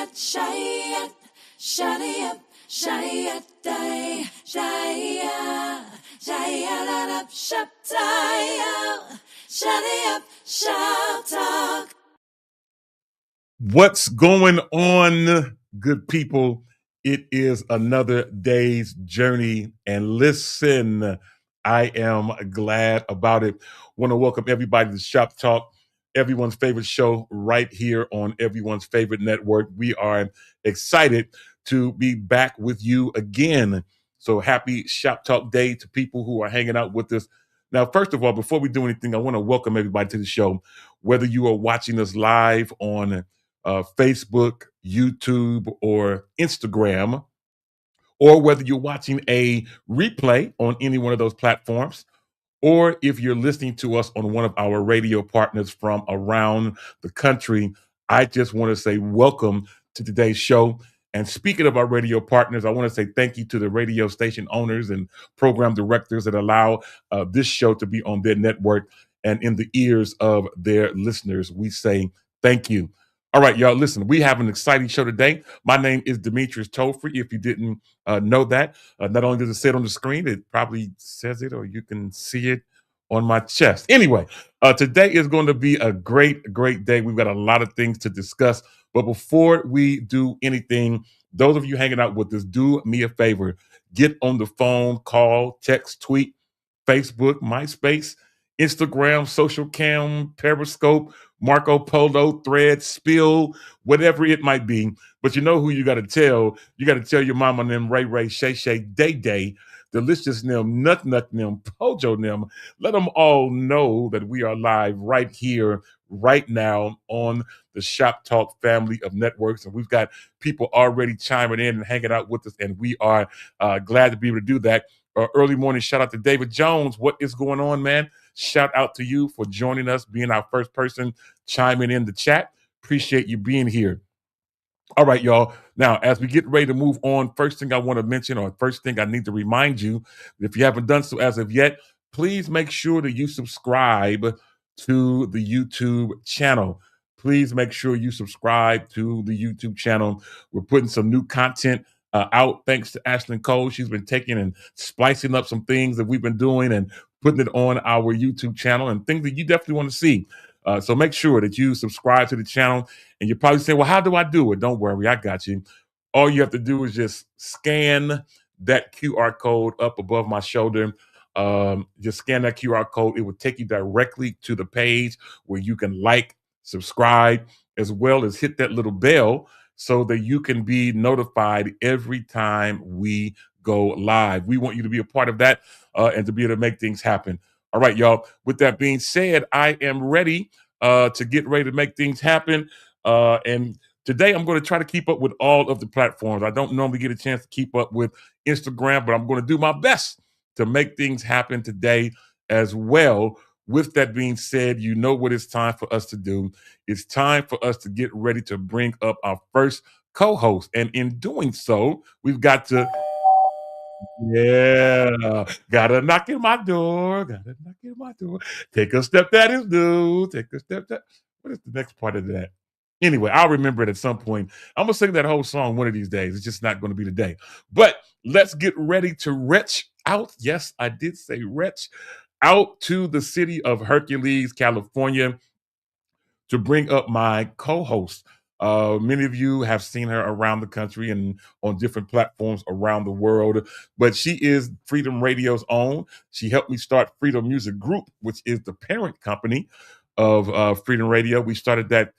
Shayat, Shadayap, Shayat, Shaya, Shayalap, Shaptaya, Shadayap, Shaptak. What's going on, good people? It is another day's journey, and listen, I am glad about it. Want to welcome everybody to Shop Talk, everyone's favorite show right here on everyone's favorite network. We are excited to be back with you again. So happy Shop Talk Day to people who are hanging out with us. Now, first of all, before we do anything, I want to welcome everybody to the show, whether you are watching us live on Facebook, YouTube, or Instagram, or whether you're watching a replay on any one of those platforms, or if you're listening to us on one of our radio partners from around the country, I just want to say welcome to today's show. And speaking of our radio partners, I want to say thank you to the radio station owners and program directors that allow this show to be on their network and in the ears of their listeners. We say thank you. All right, y'all, listen, we have an exciting show today. My name is Demetrius Tolfree. If you didn't know that, not only does it say it on the screen, it probably says it or you can see it on my chest. Anyway, today is going to be a great day. We've got a lot of things to discuss. But before we do anything, those of you hanging out with us, do me a favor. Get on the phone, call, text, tweet, Facebook, MySpace, Instagram, Social Cam, Periscope, Marco Polo, Thread, Spill, whatever it might be. But you know who you got to tell. You got to tell your mama and them, Ray, Shay, Day, Delicious them, Nut, them, Pojo them. Let them all know that we are live right here, right now on the Shop Talk family of networks. And we've got people already chiming in and hanging out with us. And we are glad to be able to do that. Early morning shout out to David Jones. What is going on, man? Shout out to you for joining us, being our first person chiming in the chat. Appreciate you being here. All right, y'all. Now, as we get ready to move on, first thing I want to mention, or first thing I need to remind you, if you haven't done so as of yet, please make sure that you subscribe to the YouTube channel. Please make sure you subscribe to the YouTube channel. We're putting some new content out thanks to Ashlyn Cole. She's been taking and splicing up some things that we've been doing and putting it on our YouTube channel and things that you definitely want to see. So make sure that you subscribe to the channel. And you're probably saying, well, how do I do it? Don't worry, I got you. All you have to do is just scan that QR code up above my shoulder. Just scan that QR code. It will take you directly to the page where you can like, subscribe, as well as hit that little bell so that you can be notified every time we go live. We want you to be a part of that and to be able to make things happen. All right, y'all. With that being said, I am ready to get ready to make things happen. And today I'm going to try to keep up with all of the platforms. I don't normally get a chance to keep up with Instagram, but I'm going to do my best to make things happen today as well. With that being said, you know what it's time for us to do. It's time for us to get ready to bring up our first co-host. And in doing so, we've got to... Yeah, gotta knock in my door. Gotta knock in my door. Take a step that is new. Take a step that. What is the next part of that? Anyway, I'll remember it at some point. I'm gonna sing that whole song one of these days. It's just not gonna be today. But let's get ready to retch out. Yes, I did say retch out to the city of Hercules, California, to bring up my co-host. Many of you have seen her around the country and on different platforms around the world, but she is Freedom Radio's own. She helped me start Freedom Music Group, which is the parent company of Freedom Radio. We started that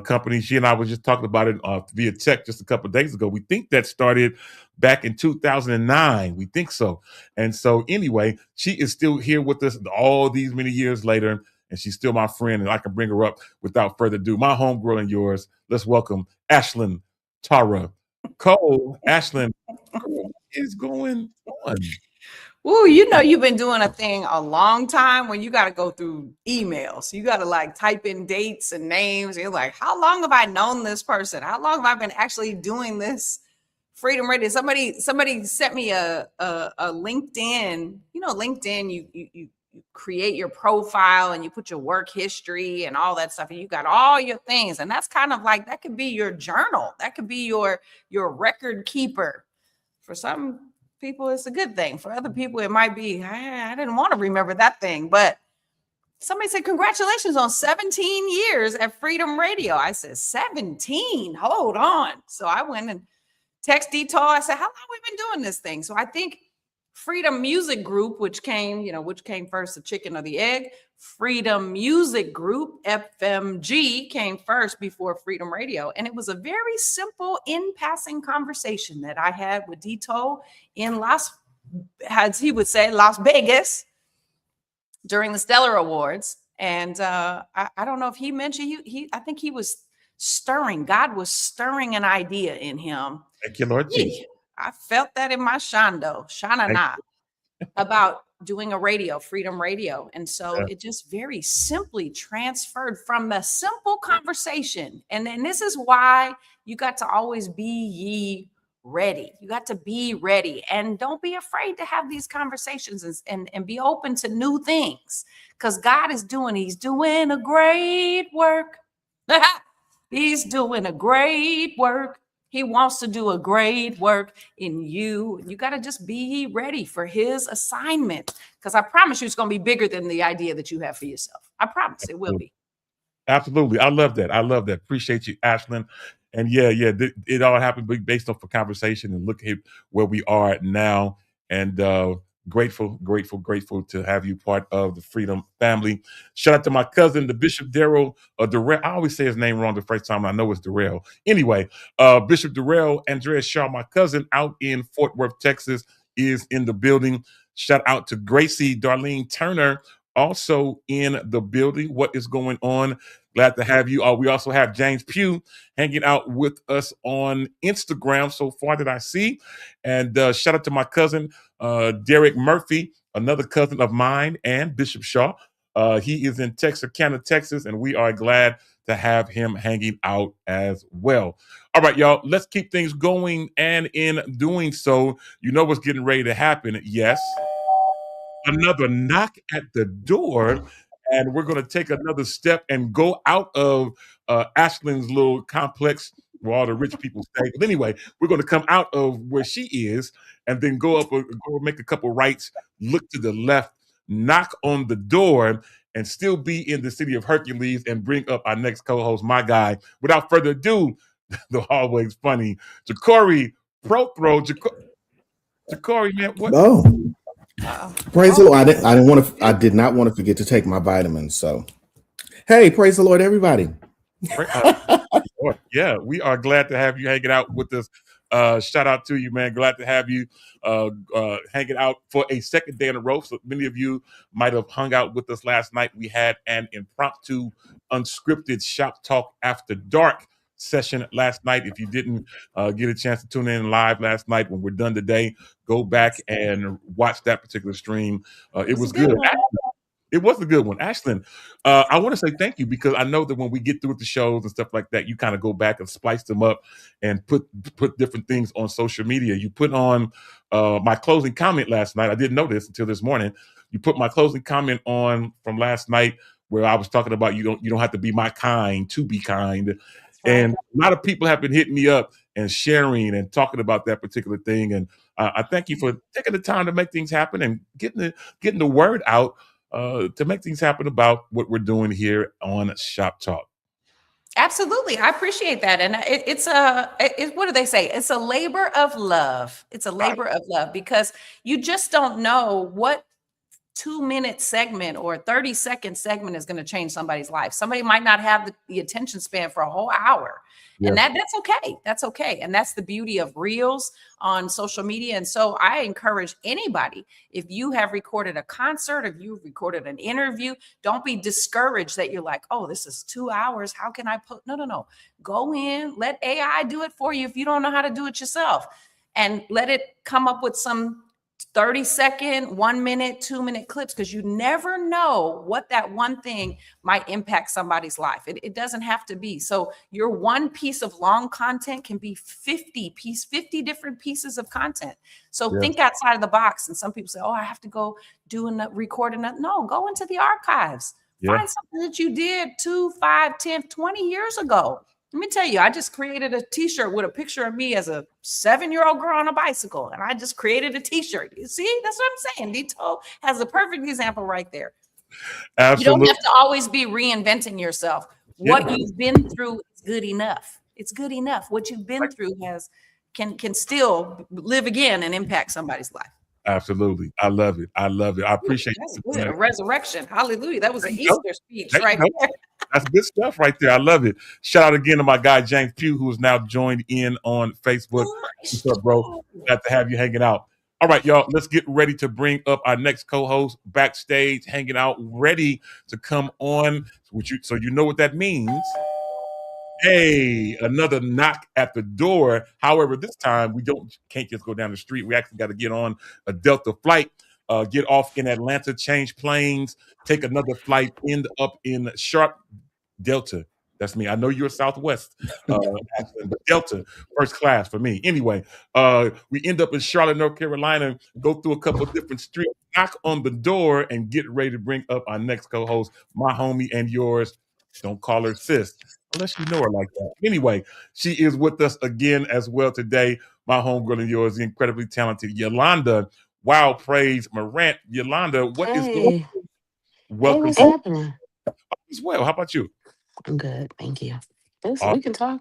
company. She and I were just talking about it via text just a couple of days ago. We think that started back in 2009. We think so. And so anyway, she is still here with us all these many years later. And she's still my friend, and I can bring her up without further ado. My homegirl and yours. Let's welcome Ashlyn Tara Cole. Ashlyn, what is going on? Ooh, you know you've been doing a thing a long time when you got to go through emails. You got to like type in dates and names. You're like, how long have I known this person? How long have I been actually doing this Freedom Radio? Somebody sent me a LinkedIn. You know, LinkedIn. You create your profile and you put your work history and all that stuff, and you got all your things, and that's kind of like, that could be your journal, that could be your record keeper. For some people it's a good thing, for other people it might be, I didn't want to remember that thing. But somebody said, congratulations on 17 years at Freedom Radio. I said, 17, hold on. So I went and text Detour. I said, how long we been doing this thing? So I think Freedom Music Group, which came first, the chicken or the egg? Freedom Music Group, FMG, came first before Freedom Radio. And it was a very simple in-passing conversation that I had with Dito in as he would say, Las Vegas during the Stellar Awards. And I don't know if he mentioned you. I think he was stirring. God was stirring an idea in him. Thank you, Lord Jesus. I felt that in my Shana, about doing a radio, Freedom Radio. And so it just very simply transferred from the simple conversation. And then this is why you got to always be ye ready. You got to be ready, and don't be afraid to have these conversations and be open to new things, because God is he's doing a great work. He's doing a great work. He wants to do a great work in you. You got to just be ready for his assignment, because I promise you it's going to be bigger than the idea that you have for yourself. I promise it will be. Absolutely. I love that. Appreciate you, Ashlyn. And it all happened based off a conversation, and look at where we are now. And grateful to have you part of the Freedom family. Shout out to my cousin, the Bishop Darrell Durrell. I always say his name wrong the first time. I know it's Darrell. Anyway, Bishop Darrell Andrea Shaw, my cousin out in Fort Worth, Texas, is in the building. Shout out to Gracie Darlene Turner, also in the building. What is going on? Glad to have you. We also have James Pugh hanging out with us on Instagram so far that I see. And shout out to my cousin, Derek Murphy, another cousin of mine and Bishop Shaw. He is in Texarkana, Texas, and we are glad to have him hanging out as well. All right, y'all, let's keep things going. And in doing so, you know what's getting ready to happen. Yes, another knock at the door. And we're going to take another step and go out of Ashlyn's little complex where all the rich people stay. But anyway, we're going to come out of where she is and then go make a couple rights, look to the left, knock on the door, and still be in the city of Hercules and bring up our next co-host, my guy. Without further ado, the always funny Ja'Cory Prothro. Ja'Cory, man, what? Oh. Praise the Lord. I did not want to forget to take my vitamins. So, hey, praise the Lord, everybody. Yeah, we are glad to have you hanging out with us. Shout out to you, man. Glad to have you hanging out for a second day in a row. So many of you might have hung out with us last night. We had an impromptu, unscripted shop talk after dark session last night. If you didn't get a chance to tune in live last night, when we're done today, go back and watch that particular stream. It was good. It was a good one. Ashlyn, I want to say thank you, because I know that when we get through with the shows and stuff like that, you kind of go back and splice them up and put different things on social media. You put on my closing comment last night. I didn't know this until this morning. You put my closing comment on from last night where I was talking about you don't have to be my kind to be kind. And a lot of people have been hitting me up and sharing and talking about that particular thing. And I thank you for taking the time to make things happen and getting the word out to make things happen about what we're doing here on Shop Talk. Absolutely. I appreciate that. And what do they say? It's a labor of love. It's a labor of love, because you just don't know what 2-minute segment or 30-second segment is going to change somebody's life. Somebody might not have the attention span for a whole hour. Yeah. And that's okay. That's okay. And that's the beauty of reels on social media. And so I encourage anybody, if you have recorded a concert, if you've recorded an interview, don't be discouraged that you're like, oh, this is 2 hours. How can I put? No. Go in, let AI do it for you if you don't know how to do it yourself, and let it come up with some 30-second, 1 minute, 2 minute clips, because you never know what that one thing might impact somebody's life. It doesn't have to be. So your one piece of long content can be 50 different pieces of content. So think outside of the box. And some people say, oh, I have to go record another. No, go into the archives. Find something that you did 2, 5, 10, 20 years ago. Let me tell you, I just created a t-shirt with a picture of me as a 7-year-old girl on a bicycle. And I just created a t-shirt. You see, that's what I'm saying. Dito has a perfect example right there. Absolutely. You don't have to always be reinventing yourself. What you've been through is good enough. It's good enough. What you've been through can still live again and impact somebody's life. Absolutely. I love it. I love it. I appreciate it. A resurrection. Hallelujah. That was an Easter speech right there. That's good stuff right there. I love it. Shout out again to my guy, James Pugh, who is now joined in on Facebook. What's up, bro? Glad to have you hanging out. All right, y'all, let's get ready to bring up our next co-host backstage, hanging out, ready to come on. So you know what that means. Hey, another knock at the door. However, this time we can't just go down the street. We actually got to get on a Delta flight, get off in Atlanta, change planes, take another flight, end up in Sharp Delta. That's me. I know you're Southwest, but Delta, first class for me. Anyway, we end up in Charlotte, North Carolina, go through a couple of different streets, knock on the door, and get ready to bring up our next co-host, my homie and yours. Don't call her sis, unless you know her like that. Anyway, she is with us again as well today. My homegirl and yours, the incredibly talented Yolanda Wild Praise Morant. Yolanda, what is going on? Welcome. Hey, what's happening? As well. How about you? I'm good. Thank you. We can talk.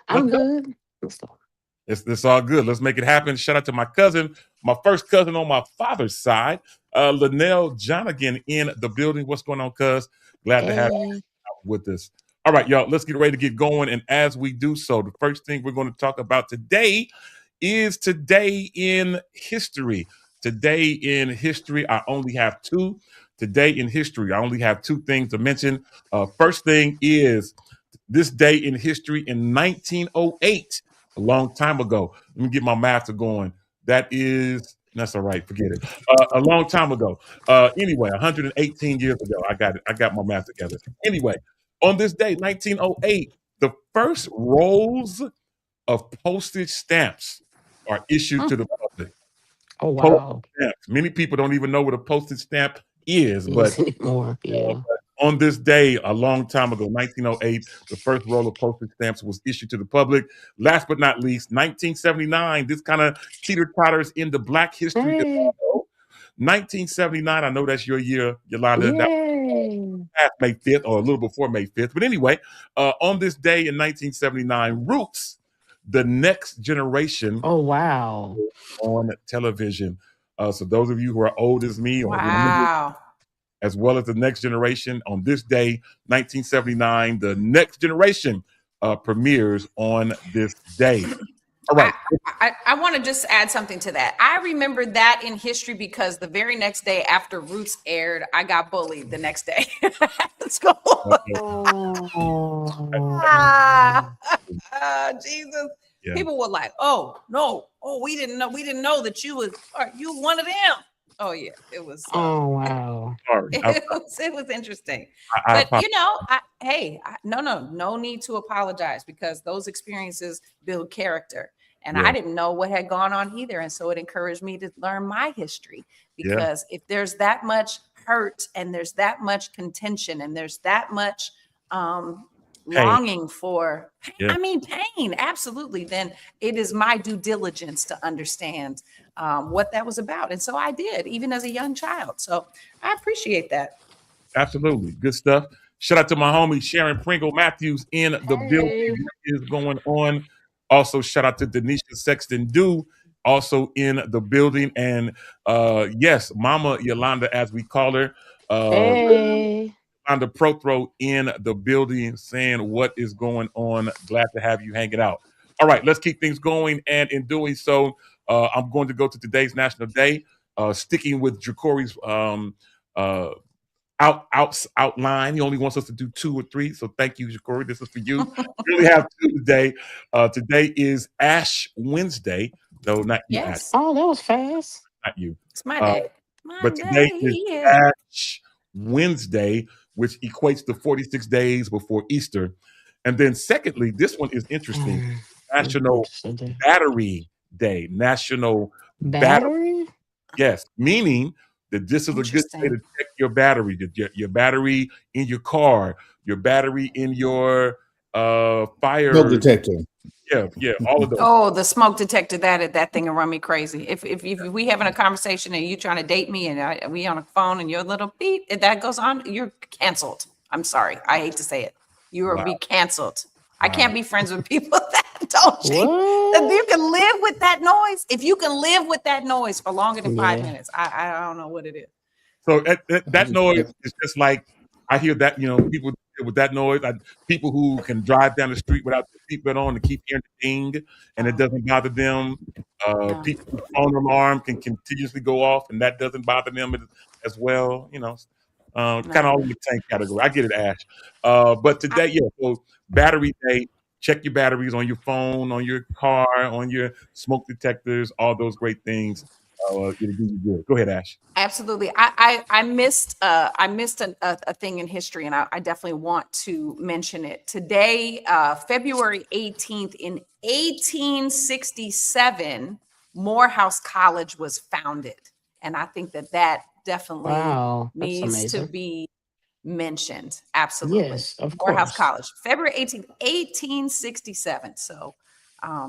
I'm good. Let's talk. It's all good. Let's make it happen. Shout out to my cousin, my first cousin on my father's side, Linnell Johnigan in the building. What's going on, cuz? Glad to have you with us. All right, y'all, let's get ready to get going. And as we do so, the first thing we're going to talk about today is today in history. Today in history, I only have two. Today in history, I only have two things to mention. First thing is this day in history in 1908, a long time ago. Let me get my math going. That's all right. Forget it. A long time ago. Anyway, 118 years ago. I got it. I got my math together. Anyway, on this day, 1908, the first rolls of postage stamps are issued to the public. Oh, wow. Many people don't even know what a postage stamp is, but anymore. On this day, a long time ago, 1908, the first roll of postage stamps was issued to the public. Last but not least, 1979, this kind of teeter-totters into Black History. 1979, I know that's your year, Yolanda. That was May 5th or a little before May 5th. But anyway, on this day in 1979, Roots, The Next Generation. Oh, wow. On television. So those of you who are old as me, or remember, as well as The Next Generation, on this day, 1979, The Next Generation premieres on this day. All right. I want to just add something to that. I remember that in history because the very next day after Roots aired, I got bullied the next day. Let's go. Jesus. Yeah. People were like, "Oh no! Oh, we didn't know that you was one of them." Oh yeah, it was. Oh wow! It was interesting, but you know, no need to apologize because those experiences build character, and I didn't know what had gone on either, and so it encouraged me to learn my history because if there's that much hurt and there's that much contention and there's that much longing for pain, absolutely, then it is my due diligence to understand what that was about, and so I did, even as a young child. So I appreciate that. Absolutely, good stuff. Shout out to my homie Sharon Pringle Matthews in the building. What is going on? Also, shout out to Denisha Sexton Dew, also in the building, and yes, Mama Yolanda, as we call her. Yolanda Prothro in the building saying what is going on. Glad to have you hanging out. All right, let's keep things going. And in doing so, I'm going to go to today's National Day, sticking with Jacori's outline. He only wants us to do 2 or 3. So thank you, Jacori. This is for you. We only have 2 today. Today is Ash Wednesday. No, not yes. Ash. Oh, that was fast. not you. It's my day. But today is Yeah. Ash Wednesday, which equates to 46 days before Easter. And then secondly, this one is interesting. National Battery Day. National Battery. Battery? Yes, meaning that this is a good day to Interesting. check your battery, your battery in your car, your battery in your Smoke fire. detector. Yeah, all of those. Oh, the smoke detector, that thing will run me crazy. If we having a conversation and you trying to date me and we on a phone and your little beep, if that goes on, you're canceled. I'm sorry. I hate to say it. You will Wow, be canceled. I wow. can't be friends with people that don't change. If What? you can live with that noise, if you can live with that noise for longer than 5 Yeah. minutes, I don't know what it is. So that noise is just like I hear that people deal with that noise. People who can drive down the street without their seatbelt on and keep hearing the ding, and it doesn't bother them. No. People whose phone alarm can continuously go off, and that doesn't bother them as well. Kind of No. all in the same category. I get it, Ash. But today, yeah. So battery day. Check your batteries on your phone, on your car, on your smoke detectors. All those great things. It'll do you good. Go ahead, Ash. Absolutely. I missed a thing in history, and I definitely want to mention it today. February 18th in 1867, Morehouse College was founded, and I think that definitely Wow. That's needs to amazing. be mentioned. Absolutely. Yes, of Morehouse course. College, February 18th, 1867. So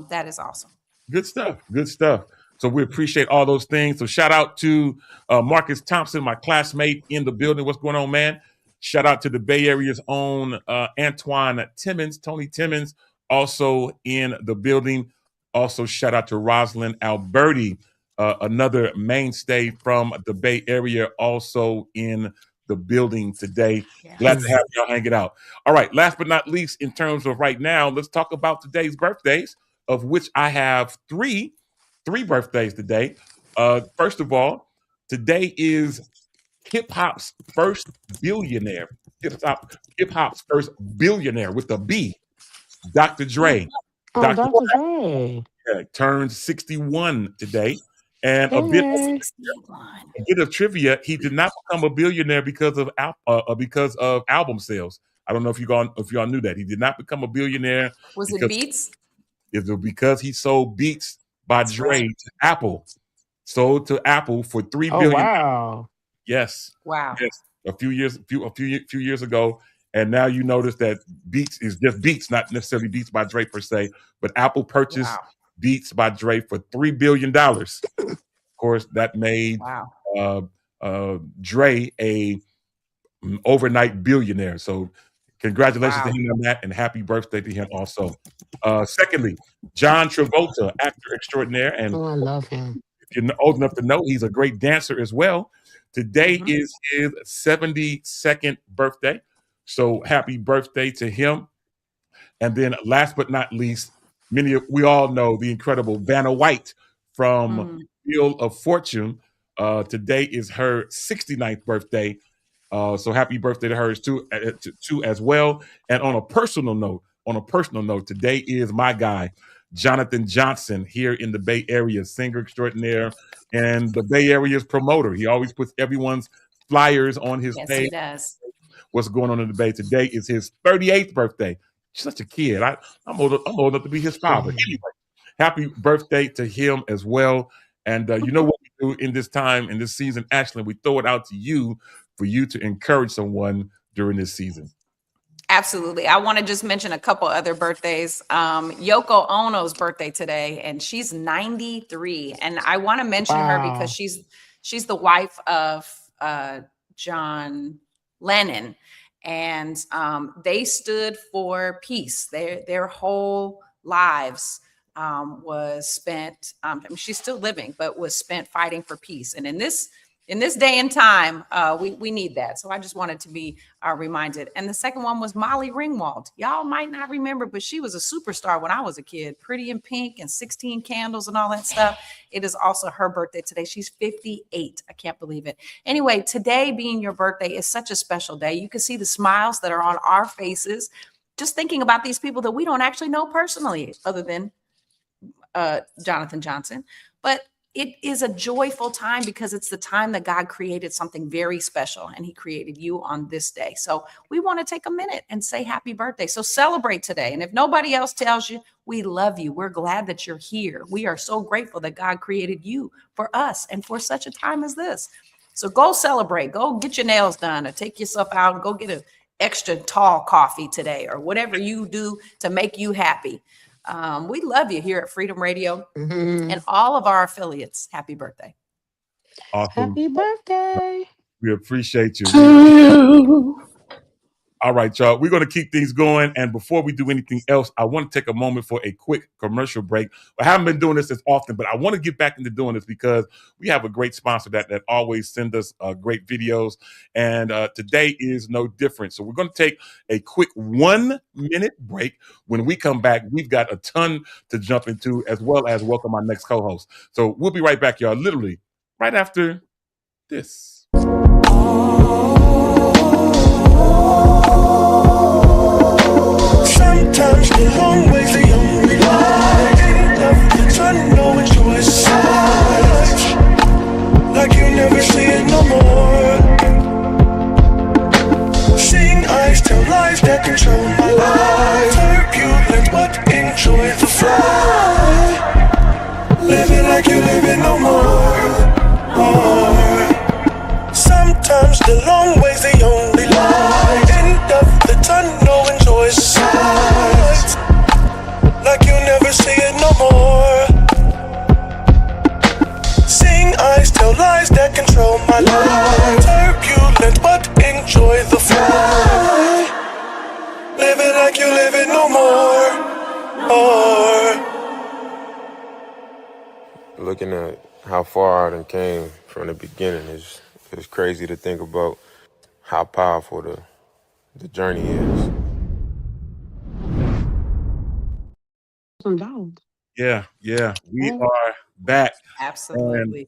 that is awesome. Good stuff. Good stuff. So we appreciate all those things. So shout out to Marcus Thompson, my classmate in the building. What's going on, man? Shout out to the Bay Area's own Antoine Timmons, Tony Timmons, also in the building. Also shout out to Rosalind Alberti, another mainstay from the Bay Area, also in the building today. Glad to have y'all hanging out. All right, last but not least, in terms of right now, let's talk about today's birthdays, of which I have three birthdays today. First of all, today is hip hop's first billionaire. Hip hop's first billionaire with a B, Dr. Dre. Oh, Dr. Dr. Dre. Dre turns 61 today. And Hey. a bit of trivia: he did not become a billionaire because of album sales. I don't know if y'all knew that he did not become a billionaire Was it because Beats? because he sold Beats by That's Dre right. to Apple. Sold to Apple for $3 Oh, billion. wow. Yes. Wow. Yes. A few years ago. And now you notice that Beats is just Beats, not necessarily Beats by Dre per se, but Apple purchased Wow. Beats by Dre for $3 billion. Of course, that made Wow. Dre a overnight billionaire. So congratulations to Wow. him on that, and happy birthday to him also. Secondly, John Travolta, actor extraordinaire, and Oh, I love him. if you're old enough to know, he's a great dancer as well. Today Mhm. is his 72nd birthday. So happy birthday to him. And then last but not least, we all know the incredible Vanna White from Mm. Wheel of Fortune. Today is her 69th birthday. So happy birthday to hers too as well. And on a personal note, today is my guy, Jonathan Johnson, here in the Bay Area, singer extraordinaire and the Bay Area's promoter. He always puts everyone's flyers on his Yes, page. he does. What's going on in the Bay? Today is his 38th birthday. Such a kid. I'm old enough to be his father. Anyway, happy birthday to him as well. And you know what we do in this time, in this season, Ashley, we throw it out to you for you to encourage someone during this season. Absolutely. I want to just mention a couple other birthdays. Yoko Ono's birthday today, and she's 93. And I want to mention her because she's the wife of John Lennon, and they stood for peace. Their whole lives was spent. I mean, she's still living, but was spent fighting for peace. And in this day and time, we need that. So I just wanted to be reminded. And the second one was Molly Ringwald. Y'all might not remember, but she was a superstar when I was a kid. Pretty in Pink and 16 Candles and all that stuff. It is also her birthday today. She's 58. I can't believe it. Anyway, today being your birthday is such a special day. You can see the smiles that are on our faces just thinking about these people that we don't actually know personally, other than Jonathan Johnson. But it is a joyful time because it's the time that God created something very special, and he created you on this day. So we want to take a minute and say happy birthday. So celebrate today. And if nobody else tells you, we love you. We're glad that you're here. We are so grateful that God created you for us and for such a time as this. So go celebrate, go get your nails done, or take yourself out and go get an extra tall coffee today, or whatever you do to make you happy. We love you here at Freedom Radio and all of our affiliates. Happy birthday. Awesome. Happy birthday. We appreciate you. To All right, y'all. We're going to keep things going. And before we do anything else, I want to take a moment for a quick commercial break. I haven't been doing this as often, but I want to get back into doing this because we have a great sponsor that always send us great videos. And today is no different. So we're going to take a quick 1 minute break. When we come back, we've got a ton to jump into, as well as welcome our next co-host. So we'll be right back, y'all, literally right after this. Sometimes the long way's the only light. Ain't nothing to know what choice sides. Like you never see it no more. Seeing eyes tell lies that control my life. Turbulent but enjoy the fly. Living like you living no more. Sometimes the long way's the only light. End of the tunnel, enjoy sights. Like you never see it no more. Seeing eyes tell lies that control my life. Turbulent but enjoy the fly. Living like you live it no more. Looking at how far I done came from the beginning is crazy to think about how powerful the journey is. Some dogs. Yeah. We are back. Absolutely. And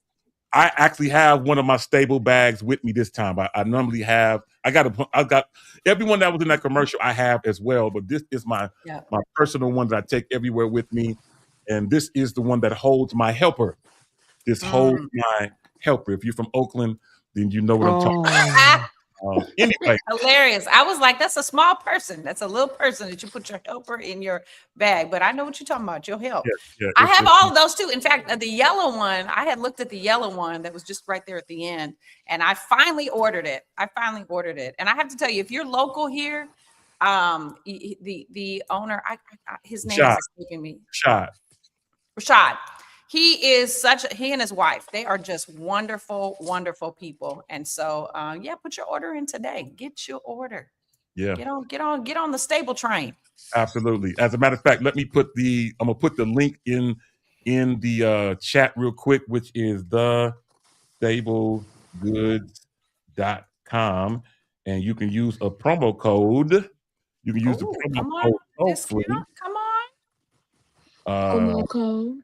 I actually have one of my stable bags with me this time. I normally have, I got everyone that was in that commercial I have as well, but this is my personal one that I take everywhere with me. And this is the one that holds my helper. This holds my helper. If you're from Oakland, then you know what I'm talking about. Anyway. Hilarious. I was like, that's a small person. That's a little person that you put your helper in your bag. But I know what you're talking about. Your help. Yeah, I have all of those too. In fact, the yellow one, I had looked at the yellow one that was just right there at the end. And I finally ordered it. And I have to tell you, if you're local here, the owner, his name is escaping me. Rashad. He and his wife, they are just wonderful, wonderful people. And so, put your order in today. Get your order. Yeah. Get on the stable train. Absolutely. As a matter of fact, I'm gonna put the link in the chat real quick, which is thestablegoods.com, and you can use a promo code. You can use the promo code toll-free. Come on. Promo code.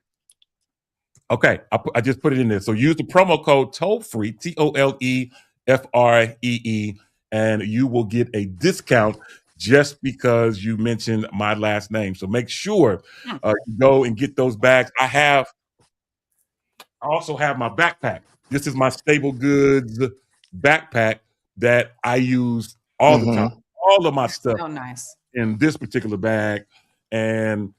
Okay, I just put it in there. So use the promo code toll-free, TOLEFREE, and you will get a discount just because you mentioned my last name. So make sure you go and get those bags. I also have my backpack. This is my Stable Goods backpack that I use all the time. All of my stuff in this particular bag. And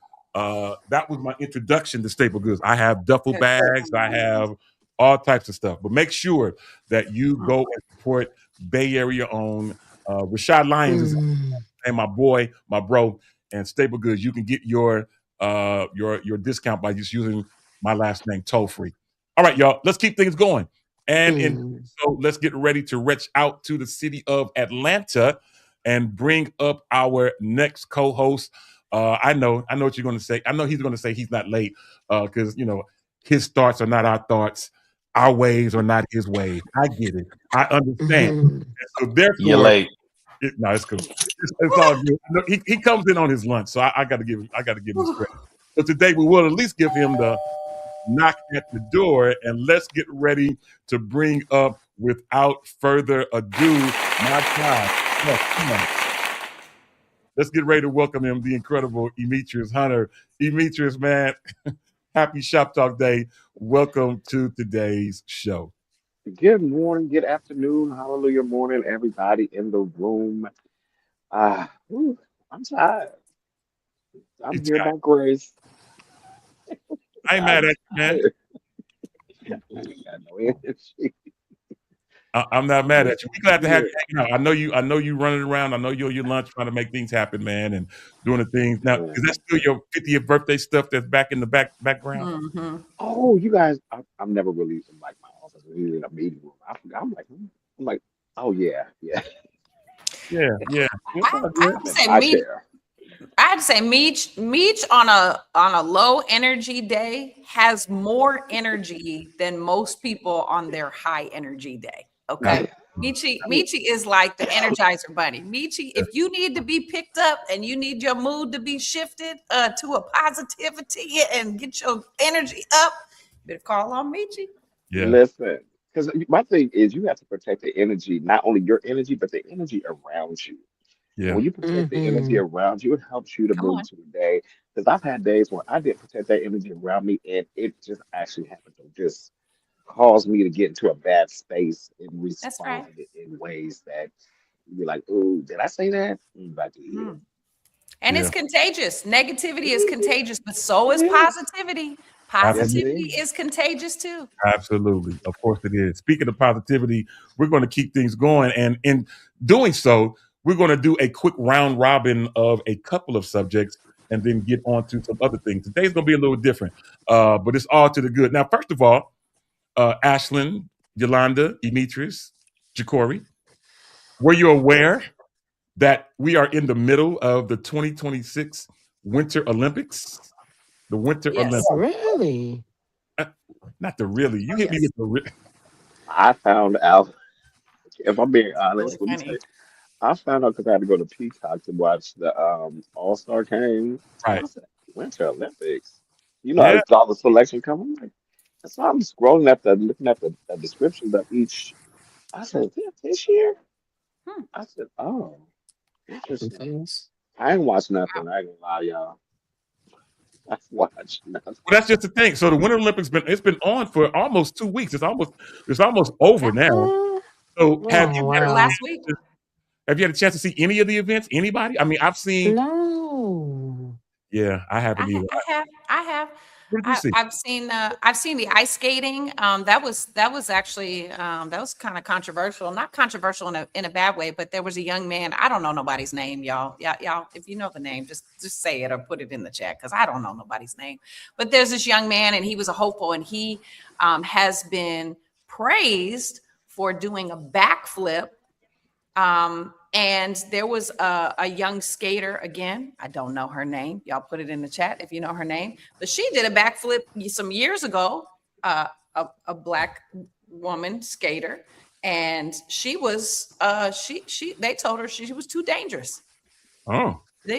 that was my introduction to Staple Goods. I have duffel bags. I have all types of stuff. But make sure that you go and support Bay Area owned Rashad Lyons is and my boy, my bro, and Staple Goods. You can get your discount by just using my last name toll-free. All right, y'all. Let's keep things going. And so let's get ready to reach out to the city of Atlanta and bring up our next co-host. I know what you're going to say. I know he's going to say he's not late because, his thoughts are not our thoughts. Our ways are not his ways. I get it. I understand. And so therefore, you're late. No, it's cool. It's all good. He comes in on his lunch, so I got to give him credit. So today we will at least give him the knock at the door, and let's get ready to bring up, without further ado, my God. Yes, come on. Let's get ready to welcome him, the incredible Emetrius Hunter. Emetrius, man, happy Shop Talk Day. welcome to today's show. Good morning, good afternoon, hallelujah morning, everybody in the room. Whew, I'm tired. I'm here by grace. I ain't mad I'm at you, man. tired. I ain't got no energy. I'm not mad I'm at you. We glad to have here. you hanging out. I know you running around. I know you're your lunch trying to make things happen, man, and doing the things. Now, is that Man. still your 50th birthday stuff that's back in the background? Mm-hmm. Oh, you guys, I'm never really in like my office, really in a meeting room. I forgot. I'm like, oh yeah, yeah. Yeah. It's I, all I good. would I'm in say my me. chair. I'd say Meech on a low energy day has more energy than most people on their high energy day. Okay. Michi is like the energizer bunny. Michi, if you need to be picked up and you need your mood to be shifted to a positivity and get your energy up, you better call on Michi. Yeah, Listen, because my thing is you have to protect the energy, not only your energy, but the energy around you. And yeah. when you protect the energy Mm-hmm. around you, it helps you to Come move on. to the day. Because I've had days when I didn't protect that energy around me, and it just actually happened to just cause me to get into a bad space and That's right. respond in ways that you'd be like, "Oh, did I say that?" Back to you. Mm. And it's Yeah, contagious. Negativity is Mhm. contagious, but so It is is. positivity. Yes, it absolutely. Positivity is. is contagious too. Absolutely. Of course it is. Speaking of positivity, we're going to keep things going. And in doing so, we're going to do a quick round robin of a couple of subjects and then get on to some other things. Today's going to be a little different, but it's all to the good. Now, first of all, Ashlyn, Yolanda, Demetrius, Jacory, were you aware that we are in the middle of the 2026 Winter Olympics? The Winter Yes. Olympics. Really? Uh, Not the really. You Oh, hit me yes. with the I found out. If I'm being Really honest, let me tell funny. you, I found out because I had to go to Peacock to watch the All-Star game. right. I said, Winter Olympics. Yeah. I saw the selection come. I'm like, so I'm scrolling at looking at the descriptions of each. I said, this year? Hmm. I said, oh, Too interesting. fast. I ain't watched Wow. nothing. I ain't gonna lie, y'all. I watched nothing. Well, that's just the thing. So the Winter Olympics been on for almost 2 weeks. It's almost over now. Uh, So It oh ended last wow. week. have you had a chance to see any of the events? Anybody? I mean, I've seen. No. Yeah, I haven't either. I have. What did you see? I've seen the ice skating. That was actually that was kind of controversial. Not controversial in a bad way, but there was a young man. I don't know nobody's name, y'all. Yeah, y'all. If you know the name, just say it or put it in the chat because I don't know nobody's name. But there's this young man, and he was a hopeful, and he has been praised for doing a backflip and there was a young skater again. I don't know her name. Y'all put it in the chat if you know her name. But she did a backflip some years ago. A black woman skater, and she was she they told her she was too dangerous. Oh, They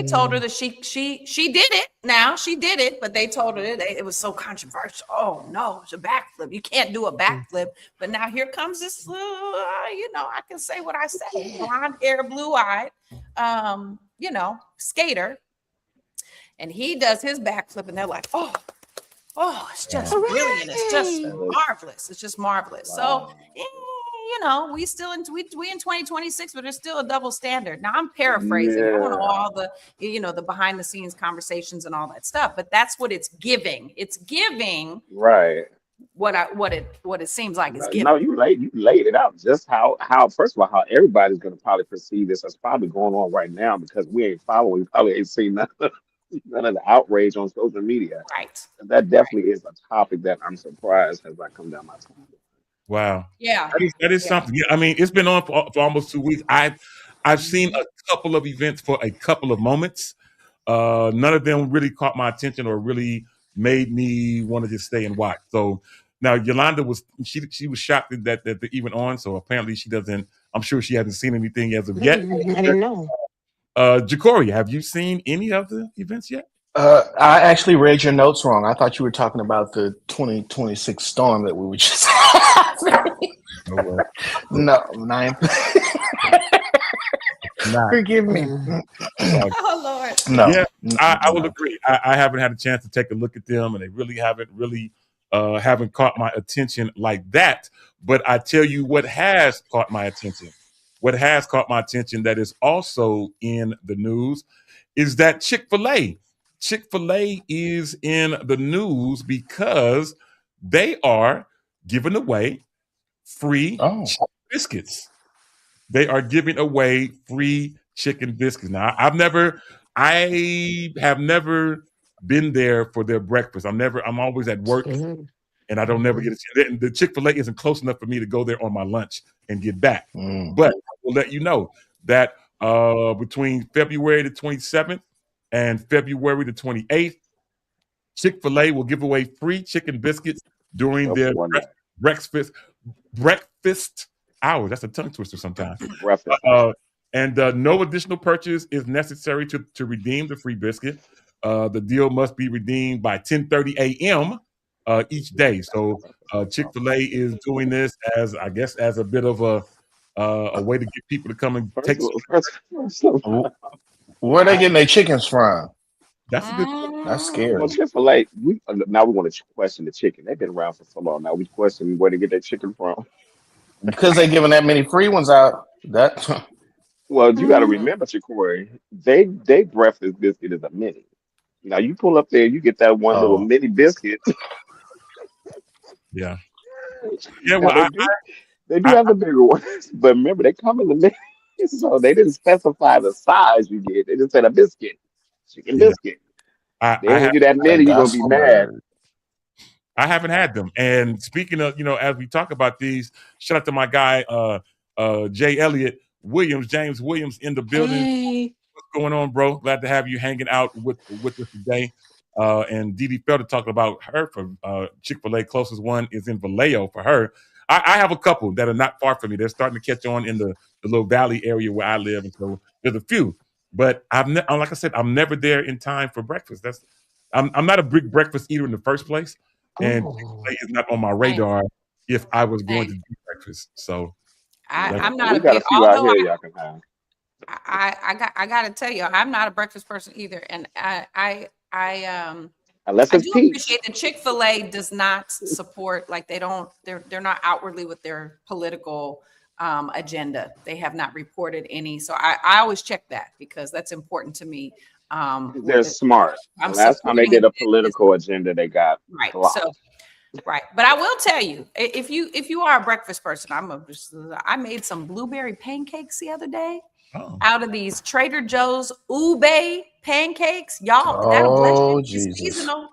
told her Mm. that she did it. Now she did it, but they told her that it was so controversial. Oh no, it's a backflip. You can't do a backflip. But now here comes this. I can say what I say. Blonde hair, blue eyed, skater, and he does his backflip, and they're like, it's just wow. brilliant. It's just Hooray! That is marvelous. It's just marvelous. So, wow. we still we in 2026, but there's still a double standard. Now I'm paraphrasing. I don't know Yeah, all the behind the scenes conversations and all that stuff, but that's what it's giving. It's giving right. what it seems like it's No, giving. no, you laid it out just how first of all how everybody's gonna probably perceive this as probably going on right now because we ain't following, we probably ain't seen none of the outrage on social media. Right. And that Right. definitely is a topic that I'm surprised has not come down my tongue. Wow. Yeah. That is Yeah. something. Yeah, I mean, it's been on for almost 2 weeks. I've seen Mhm. a couple of events for a couple of moments. None of them really caught my attention or really made me want to just stay and watch. So now Yolanda she was shocked that they're even on. So apparently she doesn't. I'm sure she hasn't seen anything as of yet. I didn't know. Jacory, have you seen any of the events yet? I actually read your notes wrong. I thought you were talking about the 2026 storm that we were just. No way. No, ninth. Not. Forgive me. Mm. Oh Lord. No, Yeah, I will no. agree. I haven't had a chance to take a look at them, and they really haven't really haven't caught my attention like that. But I tell you what has caught my attention. What has caught my attention that is also in the news is that Chick-fil-A. Chick-fil-A is in the news because they are giving away free chicken biscuits. They are giving away free chicken biscuits. Now, I have never been there for their breakfast. I'm always at work Mhm. and I don't never get to see it. The Chick-fil-A isn't close enough for me to go there on my lunch and get back. But I will let you know that between February the 27th and February the 28th, Chick-fil-A will give away free chicken biscuits during Just their one night. breakfast hours. That's a tongue twister sometimes. Breakfast. And no additional purchase is necessary to redeem the free biscuit. The deal must be redeemed by 10:30 a.m. Each day. So Chick-fil-A is doing this as I guess as a bit of a way to get people to come and take. Where they getting their chickens from? That's a good. That's Well, scary. Chick-fil-A, now we want to question the chicken. They've been around for so long. Now we question where to get their chicken from. Because they giving that many free ones out. That Well, you got to remember, Corey, they breakfast biscuit is a mini. Now you pull up there, you get that one little oh mini biscuit. Yeah. Yeah. Now Well, they do I, have the bigger ones, but remember they come in the mini, so they didn't specify the size you get. They just said a biscuit, chicken yeah. biscuit. They I hand you that mini, you're gonna that's be mad. hilarious. I haven't had them. And speaking of, as we talk about these, shout out to my guy, Jay Elliott Williams, James Williams in the building. Hey. What's going on, bro? Glad to have you hanging out with us today. And Dee Dee Felder talking about her for Chick-fil-A. Closest one is in Vallejo for her. I have a couple that are not far from me. They're starting to catch on in the little valley area where I live. And so there's a few. But like I said, I'm never there in time for breakfast. I'm not a big breakfast eater in the first place. And Oh. Chick-fil-A is not on my Same, radar if I was going to same. do breakfast. So that's I'm Well, not we a got a big, few out although here y'all can have. I got to tell you, I'm not a breakfast person either, and Unless I it's do peach. appreciate that Chick-fil-A does not support, like they're not outwardly with their political agenda. They have not reported any, so I always check that because that's important to me. They're smart. The I'm last time they supporting a did a business, political agenda, they got right? So blocked. right, but I will tell you, if you are a breakfast person, I made some blueberry pancakes the other day oh out of these Trader Joe's ube pancakes. Y'all, that'll bless you. Oh It's Jesus. seasonal.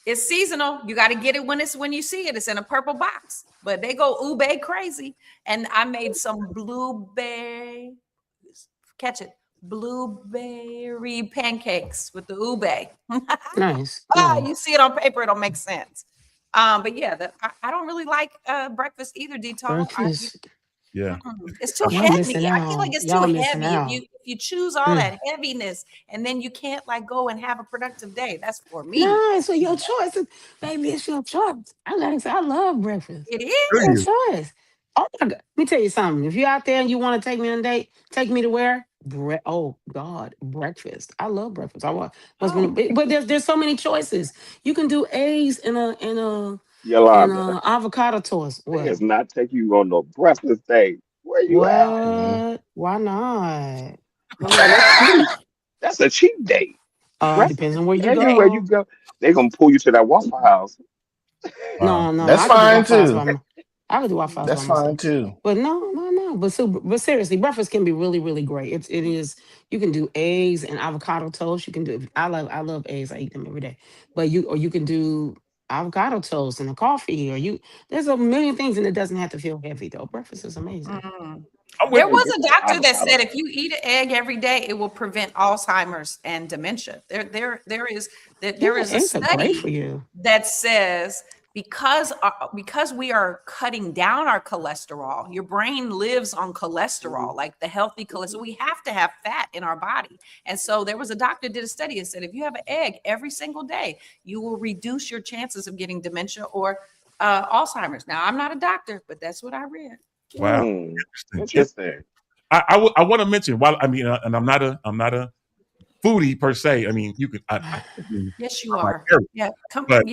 It's seasonal. You got to get it when you see it. It's in a purple box. But they go ube crazy. And I made some blueberry, catch it, blueberry pancakes with the ube. Nice. Nice. You see it on paper, it'll make sense. But yeah, I don't really like breakfast either, Detail. Breakfast. yeah. It's too Y'all heavy. missing I feel like out. it's too Y'all missing heavy. If out. you choose all Mm. that heaviness and then you can't like go and have a productive day. That's for me. No, it's your choice. Baby, it's your choice. I love breakfast. It Do is. Your you? choice. Oh my God. Let me tell you something. If you're out there and you want to take me on a date, take me to where? Oh God, breakfast. I love breakfast. I want Oh, but there's so many choices. You can do eggs in Yolanda, a avocado toast. they What? is not taking you on no breakfast date. Where you at? Mm. What? Why not? No, that's cheap. That's a cheap date. Depends Breakfast. on where you Everywhere you go. go, they gonna pull you to that Waffle House. Wow. No, That's I could do fine Waffle House too. by I could do Waffle House by That's fine myself. too. But no. But seriously, breakfast can be really, really great. It is. You can do eggs and avocado toast. You can do. I love eggs. I eat them every day. But you can do avocado toast and a coffee. There's a million things, and it doesn't have to feel heavy though. Breakfast is amazing. mm. I'm with There Man, you. was get a that doctor that avocado said if toast. you eat an egg every day, it will prevent Alzheimer's and dementia. There Yeah, is a eggs are great for study you. that says because we are cutting down our cholesterol, your brain lives on cholesterol, Mhm. like the healthy cholesterol. We have to have fat in our body, and so there was a doctor did a study and said if you have an egg every single day, you will reduce your chances of getting dementia or Alzheimer's. Now, I'm not a doctor, but that's what I read. Wow. Interesting. Interesting. I want to mention while I mean, and I'm not a foodie per se. I mean, you can I Yes, you I like are. everything, Yeah, come. but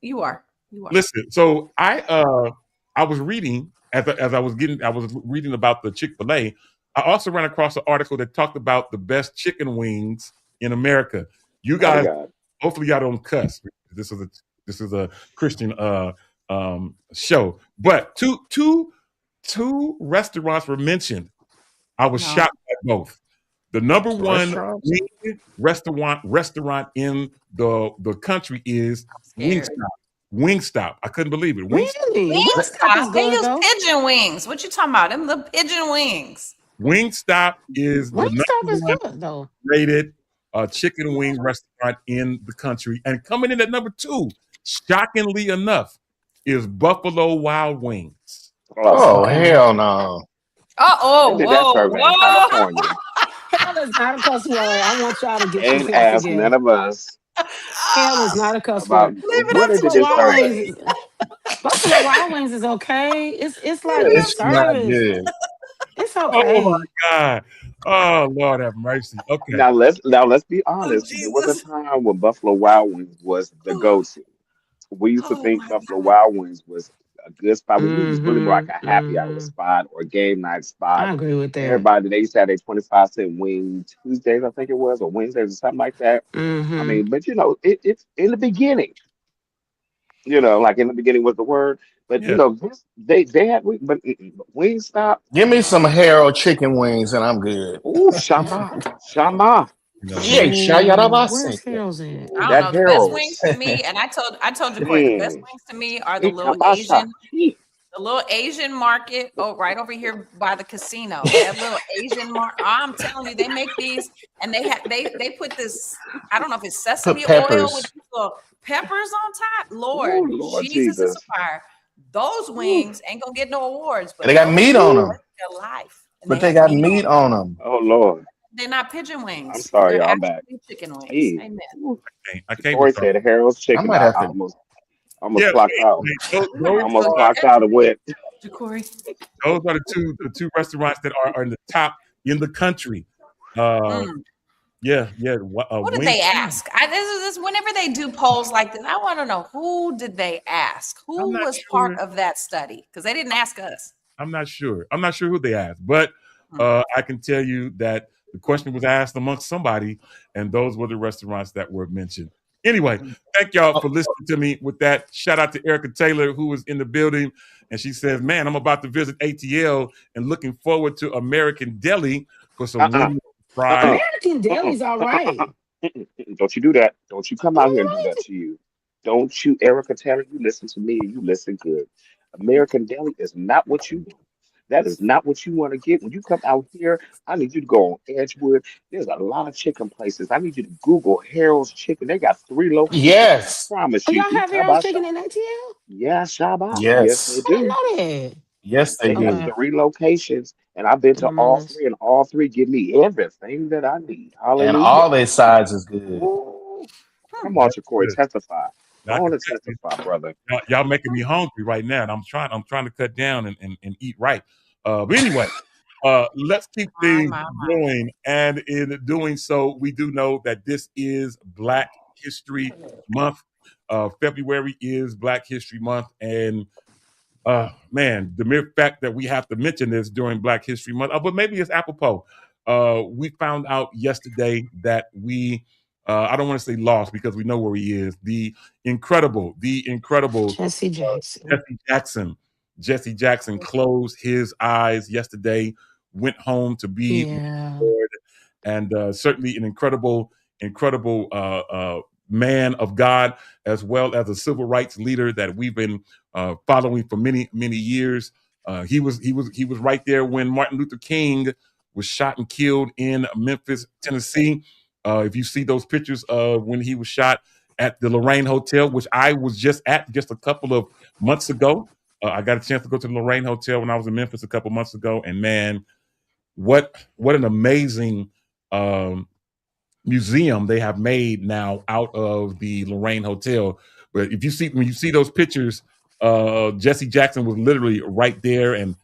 You are. You are. Listen, so I was reading as I was reading about the Chick-fil-A. I also ran across an article that talked about the best chicken wings in America. You Oh guys, God. hopefully y'all don't cuss. This is a Christian show. But two restaurants were mentioned. I was No, shocked at both. The number one Restaurants? wing restaurant in the country is I'm scared. Wingstop. Wingstop. I couldn't believe it. Really? Wingstop is Wingstop. They good use though. pigeon wings. What you talking about? Them the pigeon wings. Wingstop is the Wingstop number is one good though. rated chicken wing restaurant in the country. And coming in at number two, shockingly enough, is Buffalo Wild Wings. Oh Oh, God. Okay. hell no. Oh, They did that whoa, survey in whoa. California. Hell is not a cuss word. I want y'all to get Ain't yourself asked none together. of us Hell is not a cuss about word. Leave it where up they to did Buffalo this Wild Wings survey. Jacory. is Buffalo Wild Wings is okay. It's Leave like it good up It's to not service. good. It's Oh okay. my God. Oh Lord have mercy. Okay. Now let's be Oh, honest. There was a Jesus. time when Buffalo Wild Wings was the go-to. We used to Oh, think my Buffalo God. Wild Wings was a good spot. It was really more like Mm-hmm. a happy hour Mm-hmm. spot or a game night spot. I agree with that. Everybody, they used to have a 25-cent wing Tuesdays, I think it was, or Wednesdays or something like that. I Mm-hmm. mean, but it's in the beginning, like in the beginning was the word. But Yeah. they had but Wingstop. Give me some Oh, Harold chicken wings and I'm good. ooh, Shama, Shama. You know what? Yeah, Ooh, where's shayarabaseke. Harold's at? Ooh, I don't that know. The best wings Harold's. to me, and I told Jacory, the best Dang. wings to me are Ikabasha. the little Asian market, oh, right over here by the casino. That little Asian market. I'm telling you, they make these, and they put this. I don't know if it's Put sesame oil with peppers. these little peppers on top. Oh, Lord Lord Jesus is Jesus. a fire. Those Ooh, wings ain't gonna get no awards, And they but got those meat wings on ooh. them. are their life, and But they they have got meat meat on them. on them. Oh, Lord. They're not pigeon I'm wings. sorry, They're y'all back. actually chicken wings. Hey. Amen. Ooh. I can't with Corey y'all. said Harold's I chicken. might I, have I to. almost Yeah, clocked out. We might have to Almost go get clocked that out and today, went. Jacory. those are the two restaurants that are in the top in the country. Uh, Mm. yeah. Who did Wing. they ask? This whenever they do polls like this, I want to know who did they ask? I'm Who not was part sure. of that study? Because they didn't ask us. I'm not sure. I'm not sure who they asked, but Mm. I can tell you that the question was asked amongst somebody, and those were the restaurants that were mentioned. Anyway, thank y'all Oh, for listening to me with that. Shout out to Erica Taylor, who was in the building, and she says, "Man, I'm about to visit ATL and looking forward to American Deli for some Uh-uh. wings fried." Uh-uh. American Uh-uh. Deli's all Uh-uh. right. Don't you do that. Don't you come out here and do that What? to you. Don't you, Erica Taylor, you listen to me and you listen good. American Deli is not what you want. That is not what you want to get. When you come out here, I need you to go on Edgewood. There's a lot of chicken places. I need you to Google Harold's Chicken. They got 3 locations. I yes. promise Oh, you. y'all have Harold's Ikabasha. chicken in ATL? Yeah, Shaba. Yes, they Yes. I didn't do. know that. Yes, they They got do. Okay. 3 locations, and I've been to all Reminisce. three, and all three give me everything that I need. And Hallelujah. all their sides is good. Ooh. Hmm. Come on, That's Corey, good. testify. I Go on can and tell you, testify, brother. y'all making me hungry right now, and I'm trying to cut down and eat right. But anyway, let's keep My, things my. going. And in doing so, we do know that this is Black History Month. February is Black History Month, and man, the mere fact that we have to mention this during Black History Month, but maybe it's apropos. We found out yesterday that I don't want to say lost because we know where he is. The incredible Jesse Jackson. Jesse Jackson. Jesse Jackson closed his eyes yesterday, went home to be with the Yeah. Lord, and certainly an incredible man of God, as well as a civil rights leader that we've been following for many years. He was right there when Martin Luther King was shot and killed in Memphis, Tennessee. If you see those pictures of when he was shot at the Lorraine Hotel, which I was just at just a couple of months ago. I got a chance to go to the Lorraine Hotel when I was in Memphis a couple months ago, and man, what an amazing um, museum they have made now out of the Lorraine Hotel. But if you see when you see those pictures, Jesse Jackson was literally right there, and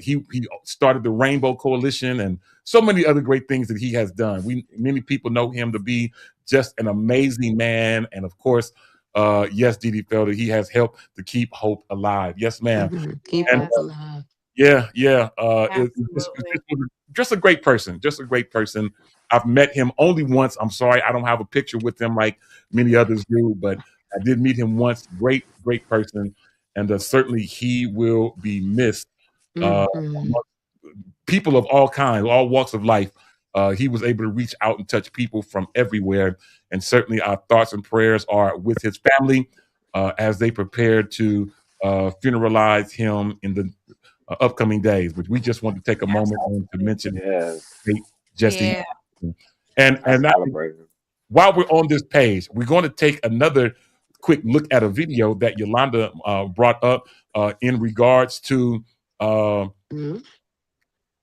he started the Rainbow Coalition and so many other great things that he has done. Many people know him to be just an amazing man, and of course, Yes, Didi Felder, he has helped to keep hope alive. Yes, ma'am. Keep And hope Yes, alive. yeah. absolutely. Just a great person. Just a great person. I've met him only once. I'm sorry, I don't have a picture with him like many others do, but I did meet him once. Great person, and certainly he will be missed. Hmm. Among people of all kinds, all walks of life. He was able to reach out and touch people from everywhere, and certainly our thoughts and prayers are with his family as they prepare to funeralize him in the upcoming days. But we just want to take a moment and to mention Yes, great Jesse. Yeah. I And celebrate him. while we're on this page, we're going to take another quick look at a video that Yolanda brought up in regards to. Hmm.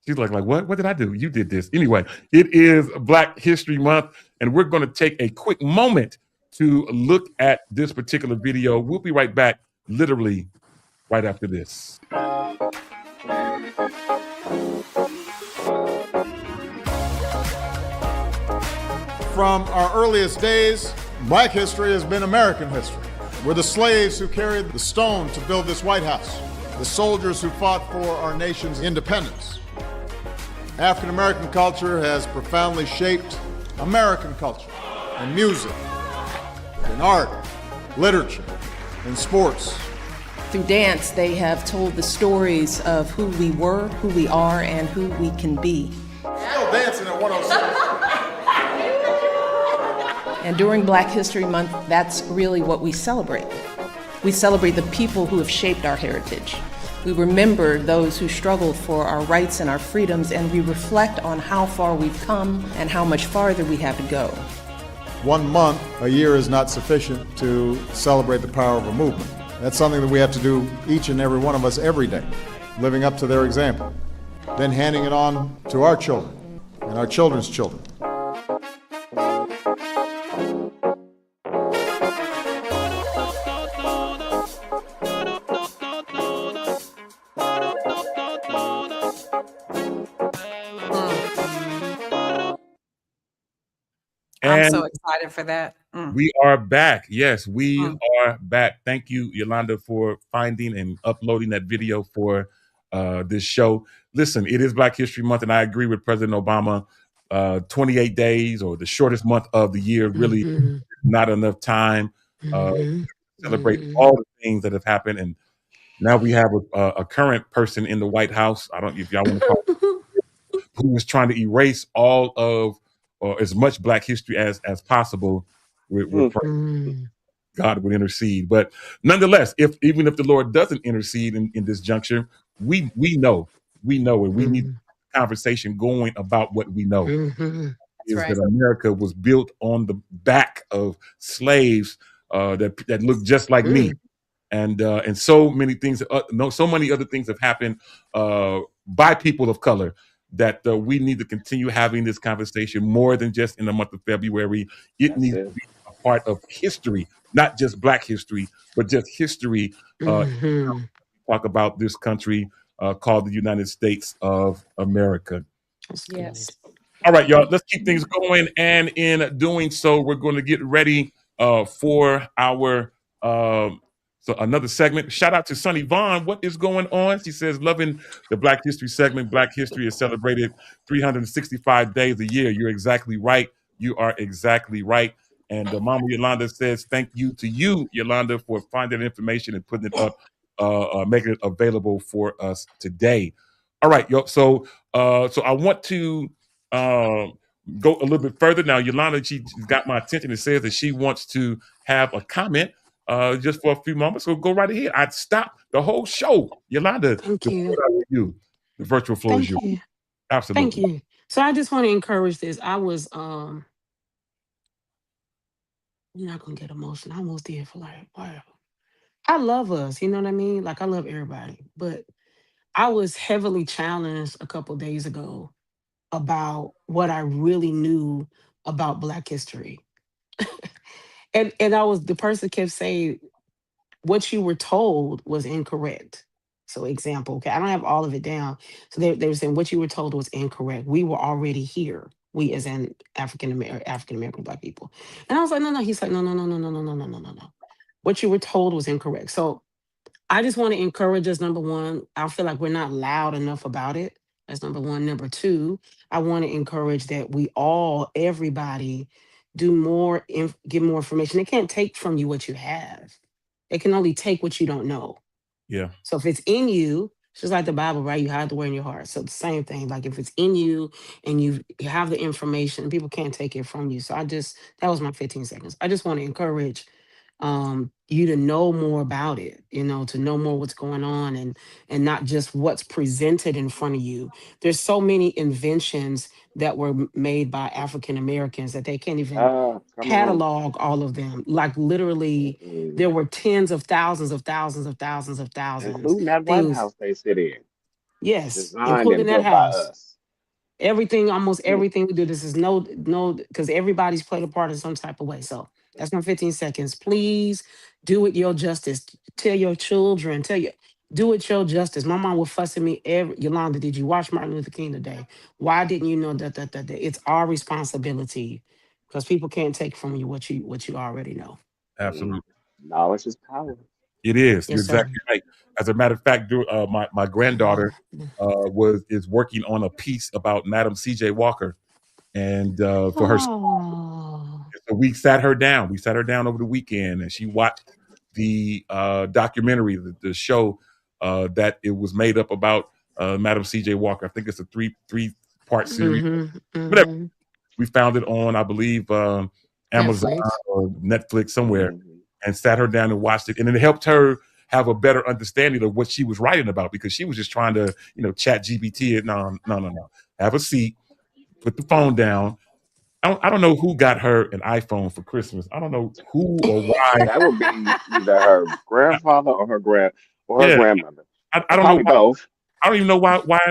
She's like, what? What did I do? You did this. Anyway, it is Black History Month, and we're going to take a quick moment to look at this particular video. We'll be right back, literally right after this. From our earliest days, Black history has been American history. We're the slaves who carried the stone to build this White House, the soldiers who fought for our nation's independence. African American culture has profoundly shaped American culture in music, in art, literature, in sports. Through dance, they have told the stories of who we were, who we are, and who we can be. Still dancing at 106. And during Black History Month, that's really what we celebrate. We celebrate the people who have shaped our heritage. We remember those who struggled for our rights and our freedoms, and we reflect on how far we've come and how much farther we have to go. 1 month a year is not sufficient to celebrate the power of a movement. That's something that we have to do, each and every one of us, every day, living up to their example, then handing it on to our children and our children's children. I'm And so excited for that. we are back. Yes, we Mm. are back. Thank you, Yolanda, for finding and uploading that video for this show. Listen, it is Black History Month, and I agree with President Obama. 28 days, or the shortest month of the year, really Hmm. not enough time uh, Hmm. to celebrate Hmm. all the things that have happened. And now we have a current person in the White House. I don't know if y'all want to call it, who is trying to erase all of or as much Black history as possible. We're Mm, praying Mm. God would intercede. But nonetheless, if even if the Lord doesn't intercede in this juncture, we know, and we need Mm. a conversation going about what we know Mhm. That's is right. that America was built on the back of slaves that looked just like me, Mm. and so many things, no, so many other things have happened by people of color that we need to continue having this conversation more than just in the month of February. It that's needs it. to be a part of history, not just Black history, but just history. Mhm. Talk about this country called the United States of America. That's good. Yes. All right, y'all, let's keep things going. And in doing so, we're going to get ready for our so another segment. Shout out to Sunny Vaughn. What is going on? She says, loving the Black History segment. Black History is celebrated 365 days a year. You're exactly right. You are exactly right. And Mama Yolanda says, thank you to you, Yolanda, for finding information and putting it up, making it available for us today. All right, yo. So I want to um, go a little bit further now. Yolanda, she's got my attention and says that she wants to have a comment just for a few moments. So go right ahead. I'd stop the whole show. Yolanda, Thank the floor you. is you. The virtual floor is Thank yours. you. Thank Absolutely. you. So I just want to encourage this. I was you're not gonna get emotional. I almost did for like, wow. I love us, you know what I mean? Like I love everybody. But I was heavily challenged a couple days ago about what I really knew about Black history. And I was the person kept saying what you were told was incorrect. So example, okay, I don't have all of it down. So they were saying what you were told was incorrect. We were already here. We as in African American Black people. And I was like, no, no. He's like, no, no, no, no, no, no, no, no, no, no, no. what you were told was incorrect. So I just want to encourage us. Number one, I feel like we're not loud enough about it. That's number one. Number two, I want to encourage that we all, everybody, do more, get more information. They can't take from you what you have. They can only take what you don't know. Yeah. So if it's in you, it's just like the Bible, right? You hide the word in your heart. So the same thing. Like if it's in you and you have the information, people can't take it from you. So that was my 15 seconds. I just want to encourage you to know more about it, to know more what's going on, and not just what's presented in front of you. There's so many inventions that were made by African Americans that they can't even Ah, come on. catalog all of them. Like literally, Mm-mm. there were tens of thousands of thousands of thousands of thousands Including that White things. House they sit in, Yes, designed including and that built by house. us. Everything, almost Mm, everything we do, this is no, because everybody's played a part in some type of way. So that's my 15 seconds. Please do it your justice. Tell your children, do it your justice. My mom would fuss at me Yolanda, did you watch Martin Luther King today? Why didn't you know that? It's our responsibility because people can't take from you what you already know. mm. Absolutely. Knowledge is power. It is. You're Yes, sir. exactly right. As a matter of fact, my granddaughter is working on a piece about Madam C.J. Walker, and for her, Oh. so we sat her down. We sat her down over the weekend, and she watched the documentary, the show that it was made up about Madam C.J. Walker. I think it's a three-part series. Mm-hmm. Whatever. Mm-hmm. We found it on, I believe, Amazon Netflix. or Netflix somewhere, Hmm. and sat her down and watched it, and it helped her have a better understanding of what she was writing about because she was just trying to, chat GPT it. No, no, no, no. Have a seat, put the phone down. I don't know who got her an iPhone for Christmas. I don't know who or why. That would be either her grandfather or her Yeah, grandmother, I or don't know probably why. both. I don't even know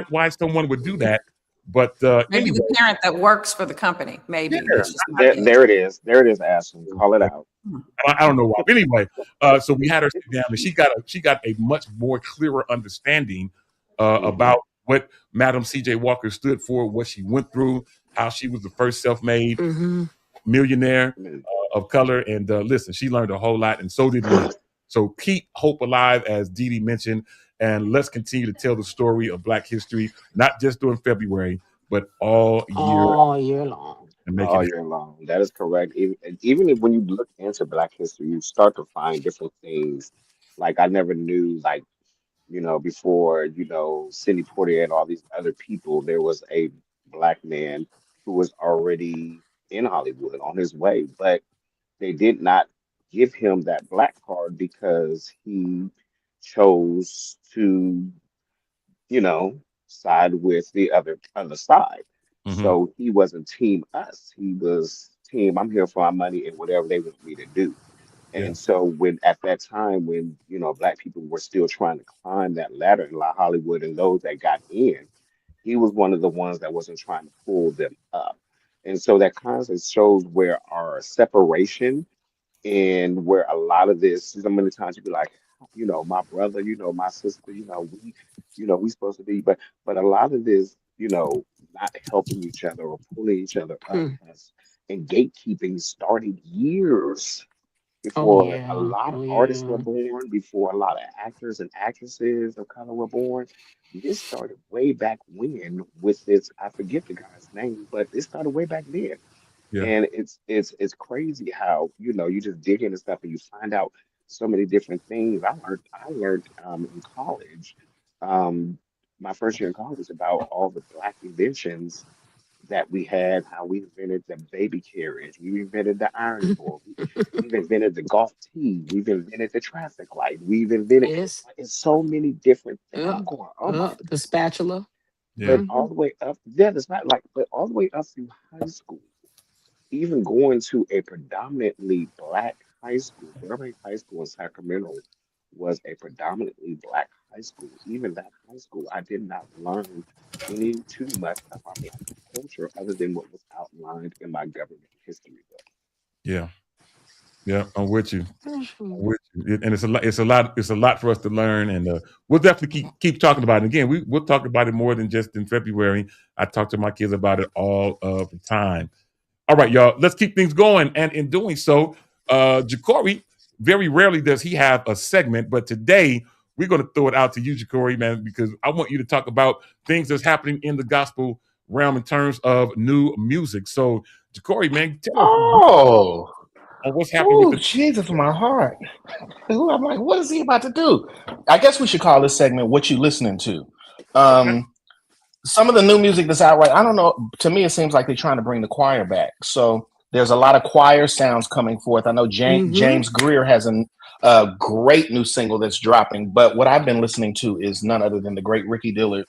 why someone would do that. But Maybe anyway, the parent that works for the company. Maybe yeah, that's just my There, guess. there it is. There it is, Ashton. Call it out. Hmm. I don't know why. But anyway, so we had her sit down, and she got a much more clearer understanding Hmm. about what Madam C.J. Walker stood for, what she went through, how she was the first self-made Mm-hmm. millionaire of color. And listen, she learned a whole lot, and so did we. So keep hope alive, as Dee Dee mentioned, and let's continue to tell the story of Black history, not just during February, but all year All year long. and make it. All year long. That is correct. Even if when you look into Black history, you start to find different things. Like I never knew, like, before, Sidney Poitier and all these other people, there was a Black man who was already in Hollywood on his way, but they did not give him that Black card because he chose to side with the other side. Mhm. So he wasn't team us. He was team, I'm here for my money and whatever they want me to do. Yeah, And so when at that time when, Black people were still trying to climb that ladder in Hollywood and those that got in, he was one of the ones that wasn't trying to pull them up. And so that kind of shows where our separation and where a lot of this, so many times you be like, my brother, my sister, we supposed to be, but a lot of this, not helping each other or pulling each other up Hmm. and gatekeeping started years Oh before a yeah. lot of Oh artists were yeah. born, before a lot of actors and actresses of color were born. This started way back when with this, I forget the guy's name, but it started way back then. yeah, And it's crazy how, you just dig into stuff and you find out so many different things. I learned in college, um, my first year in college about all the Black inventions that we had, how we invented the baby carriage, we invented the ironing board, we've invented the golf tee, we've invented the traffic light, we've invented Yes. it's so many different things. Yeah. I'm going, oh my The God. spatula. yeah, But Hmm. all the way up, yeah, it's not like, but all the way up through high school, even going to a predominantly Black high school, Burbank High School in Sacramento was a predominantly Black high school. Even that high school, I did not learn any too much about Black culture other than what was outlined in my government history book. yeah, yeah. I'm with you. Mhm. With you. And it's a lot. It's a lot. It's a lot for us to learn, and we'll definitely keep talking about it. Again, we'll talk about it more than just in February. I talk to my kids about it all of the time. All right, y'all. Let's keep things going, and in doing so, Jacory, very rarely does he have a segment, but today we're going to throw it out to you, Ja'Cory, man, because I want you to talk about things that's happening in the gospel realm in terms of new music. So, Ja'Cory, man, tell us Oh, what's happening with oh, the. Jesus, my heart. Ooh, I'm like, what is he about to do? I guess we should call this segment "What You Listening To." Okay. Some of the new music that's out right, I don't know. To me, it seems like they're trying to bring the choir back. So there's a lot of choir sounds coming forth. I know James Greer has a great new single that's dropping. But what I've been listening to is none other than the great Ricky Dillard.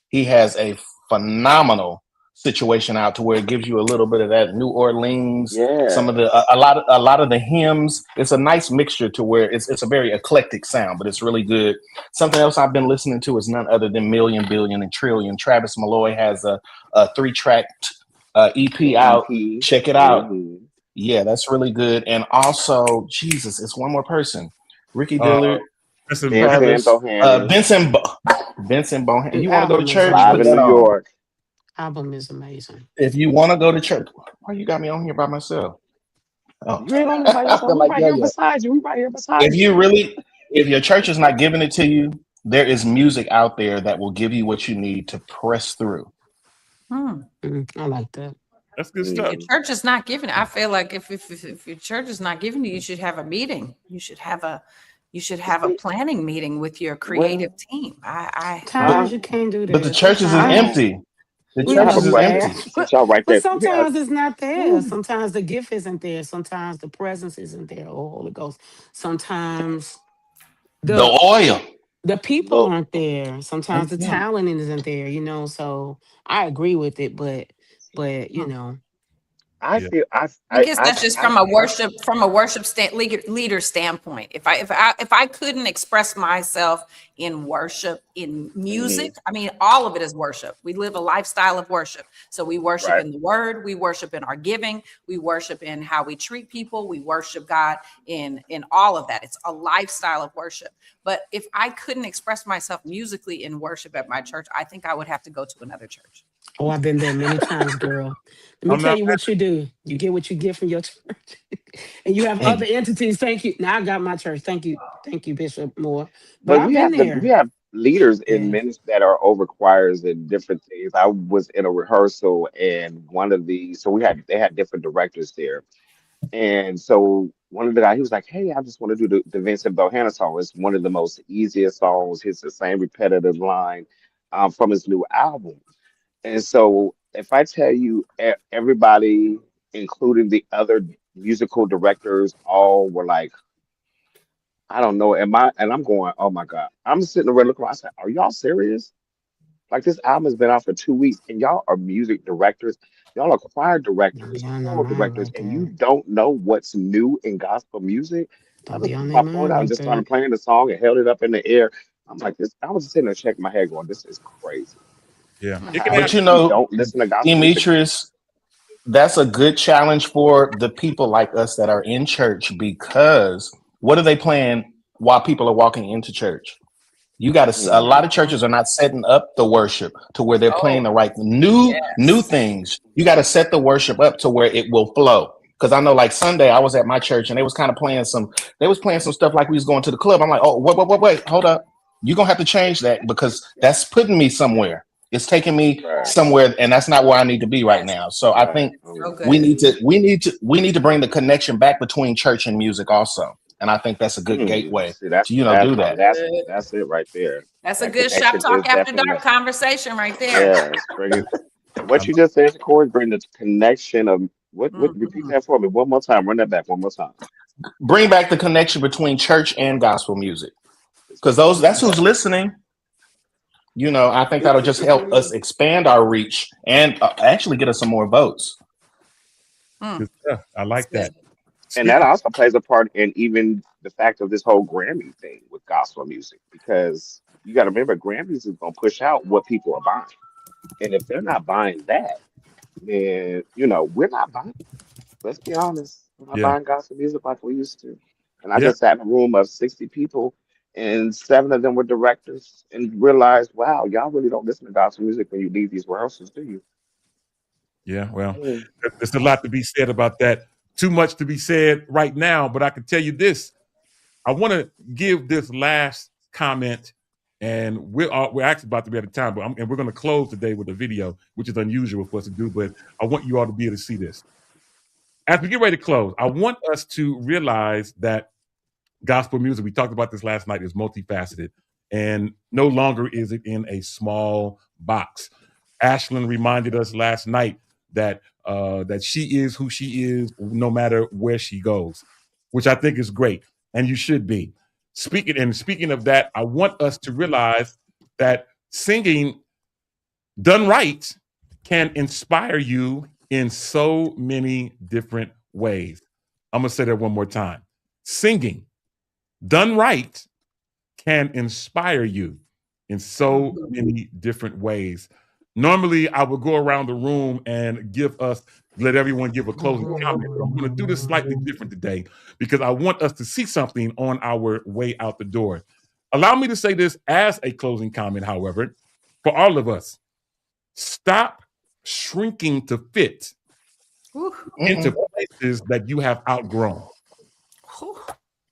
He has a phenomenal situation out to where it gives you a little bit of that New Orleans, some of the Yes. a lot of the hymns. It's a nice mixture to where it's a very eclectic sound, but it's really good. Something else I've been listening to is none other than Million, Billion, and Trillion. Travis Malloy has a 3-track EP The out. EP. Check it out. Hmm. Yeah, that's really good. And also, Jesus, it's one more person. Ricky Uh, Dillard, listen, Vincent Travis, Bohannon, Vincent Bohan. The You want to go to album is church? live Put in New that amazing. on. York. Album is amazing. If you want to go to church, why you got me on here by myself? Oh, You ain't on there by I yourself. feel We like right yeah, here yeah. beside you. We right here beside If you. you really, if your church is not giving it to you, there is music out there that will give you what you need to press through. I like that. that's good If stuff. your Hmm. church is not giving, I feel like if your church is not giving you, you should have a meeting. You should have a See, planning meeting with your creative well, team. But Sometimes you can't do but the that. churches is Sometimes empty. The we I have churches a know is question that, empty. since y'all right but there. Yeah. sometimes it's not there. Whew. Sometimes the gift isn't there. Sometimes the presence isn't there. Oh, Holy Ghost. Sometimes The the oil. the people Look, aren't there. Sometimes the Mhm. talent isn't there. So I agree with it, but Hmm. Yeah. I guess that's just from a worship leader standpoint. If I couldn't express myself in worship, in hmm music, I mean, all of it is worship. We live a lifestyle of worship. So we worship right. in the word, we worship in our giving, we worship in how we treat people, we worship God in all of that. It's a lifestyle of worship. But if I couldn't express myself musically in worship at my church, I think I would have to go to another church. Oh, I've been there many times, girl. Let me I'm tell not. you what you do. You get what you get from your church. And you have other Hey, entities. Thank you. Now I got my church. Thank you. Thank you, Bishop Moore. But But I've been we there. have leaders in Yeah. ministry that are over choirs and different things. I was in a rehearsal and one of the so we had they had different directors there. And so one of the guys, he was like, "Hey, I just want to do the Vincent Bohanna song. It's one of the most easiest songs. It's the same repetitive line from his new album." And so if I tell you everybody, including the other musical directors, all were like, I don't know, am I? And I'm going, oh my God. I'm sitting around looking around. I said, are y'all serious? Like this album has been out for 2 weeks and y'all are music directors. Y'all are choir Don't be directors, on their choral mind directors, like and you that. don't know what's new in gospel music. I Don't be just on put their my phone mind out and like just started that. playing the song and held it up in the air. I'm like this. I was just sitting there checking my head going, this is crazy. Yeah. It can but How happen. you we know, don't listen to gospel music. Demetrius, that's a good challenge for the people like us that are in church because what are they playing while people are walking into church? You got to. A lot Hmm. of churches are not setting up the worship to where they're playing Oh, the right new yes. things. You got to set the worship up to where it will flow. Because I know, like Sunday, I was at my church and they was kind of playing some. They was playing some stuff like we was going to the club. I'm like, oh, wait, hold up. You're gonna have to change that because that's putting me somewhere. It's taking me Right, somewhere, and that's not where I need to be right Yes. now. So I right. think So Hmm. good. we need to bring the connection back between church and music also. And I think that's a good gateway See, that's to that do So that. good. that's it right there. That's a That good shop connection is talk after definitely dark missing. conversation right there. Yes, bring it. I What love you just said, Corey, bring the connection of what repeat Mhm. that for me one more time. Run that back one more time. Bring back the connection between church and gospel music because those Ooh, that's who's listening. I think that'll just help us expand our reach and actually get us some more votes. Mm, good stuff. I that's like that. good. and that Speaking. also plays a part in even the fact of this whole Grammy thing with gospel music because you got to remember Grammys is gonna push out what people are buying, and if they're not buying that, then we're not buying. Let's be honest. We're not Yeah. buying gospel music like we used to. And I Yeah. just sat in a room of 60 people, and seven of them were directors, and realized, wow, y'all really don't listen to gospel music when you leave these rehearsals, do you? Yeah. Well, Mm. there's a lot to be said about that. Too much to be said right now, but I can tell you this. I want to give this last comment, and we're actually about to be out of time, and we're going to close today with a video, which is unusual for us to do, but I want you all to be able to see this. As we get ready to close, I want us to realize that gospel music, we talked about this last night, is multifaceted, and no longer is it in a small box. Ashlyn reminded us last night that that she is who she is, no matter where she goes, which I think is great, and you should be. Speaking of that, I want us to realize that singing done right can inspire you in so many different ways. I'm gonna say that one more time. Singing done right can inspire you in so many different ways. Normally, I would go around the room and let everyone give a closing comment. But I'm going to do this slightly different today because I want us to see something on our way out the door. Allow me to say this as a closing comment, however, for all of us. Stop shrinking to fit into places that you have outgrown. I'm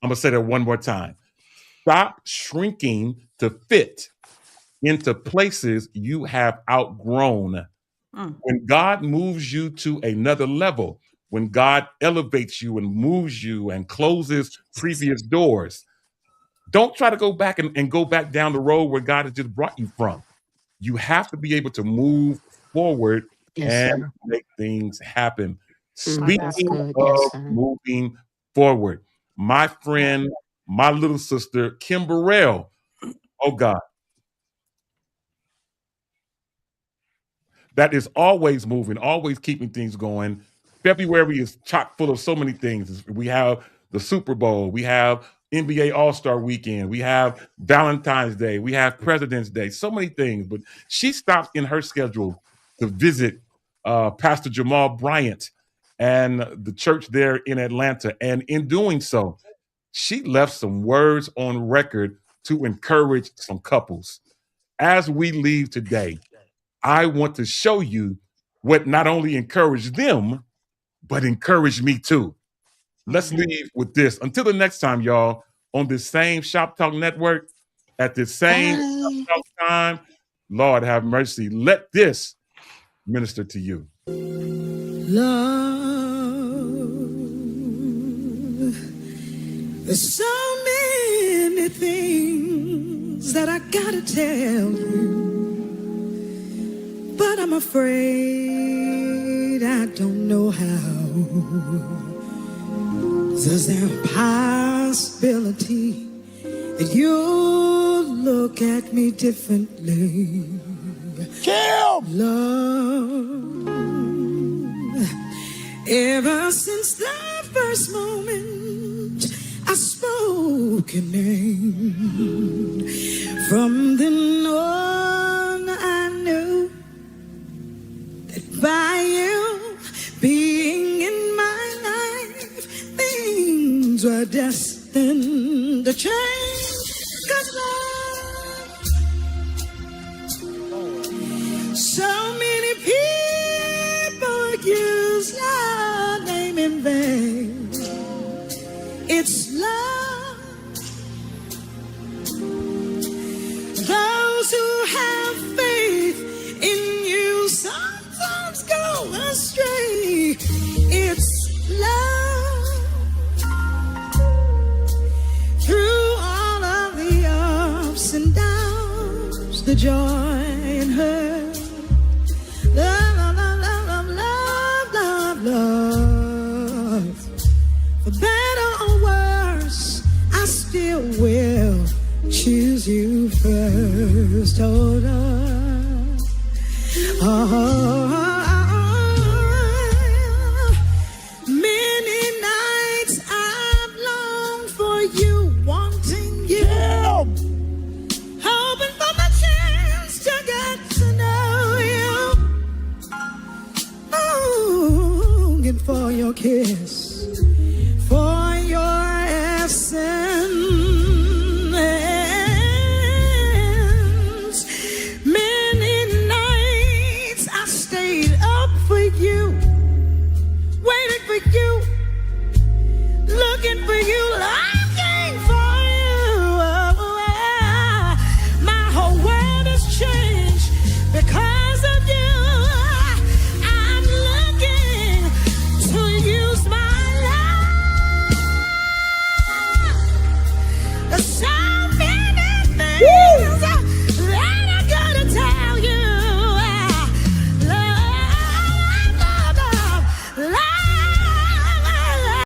going to say that one more time. Stop shrinking to fit into places you have outgrown. When God moves you to another level, when God elevates you and moves you and closes previous doors, don't try to go back and go back down the road where God has just brought you from. You have to be able to move forward and make things happen. Speaking of moving forward, my friend, my little sister, Kim Burrell, oh God, that is always moving, always keeping things going. February is chock full of so many things. We have the Super Bowl, we have NBA All-Star Weekend, we have Valentine's Day, we have President's Day, so many things. But she stopped in her schedule to visit Pastor Jamal Bryant and the church there in Atlanta. And in doing so, she left some words on record to encourage some couples. As we leave today, I want to show you what not only encouraged them, but encouraged me too. Let's leave with this. Until the next time, y'all, on this same Shop Talk Network, at this same Shop Talk time, Lord have mercy. Let this minister to you. Love, there's so many things that I gotta tell you. But I'm afraid I don't know how. Is there a possibility that you'll look at me differently? Love, ever since the first moment I spoke your name, from then on I knew by you being in my life, things were destined to change. 'Cause love, so many people use your name in vain. It's love, those who have faith in you sometimes go astray. It's love, through all of the ups and downs, the joy and hurt, love, love, love, love, love, love. For better or worse, I still will choose you first. Oh, Lord. Many nights I've longed for you, wanting you, hoping for the chance to get to know you, longing for your kiss.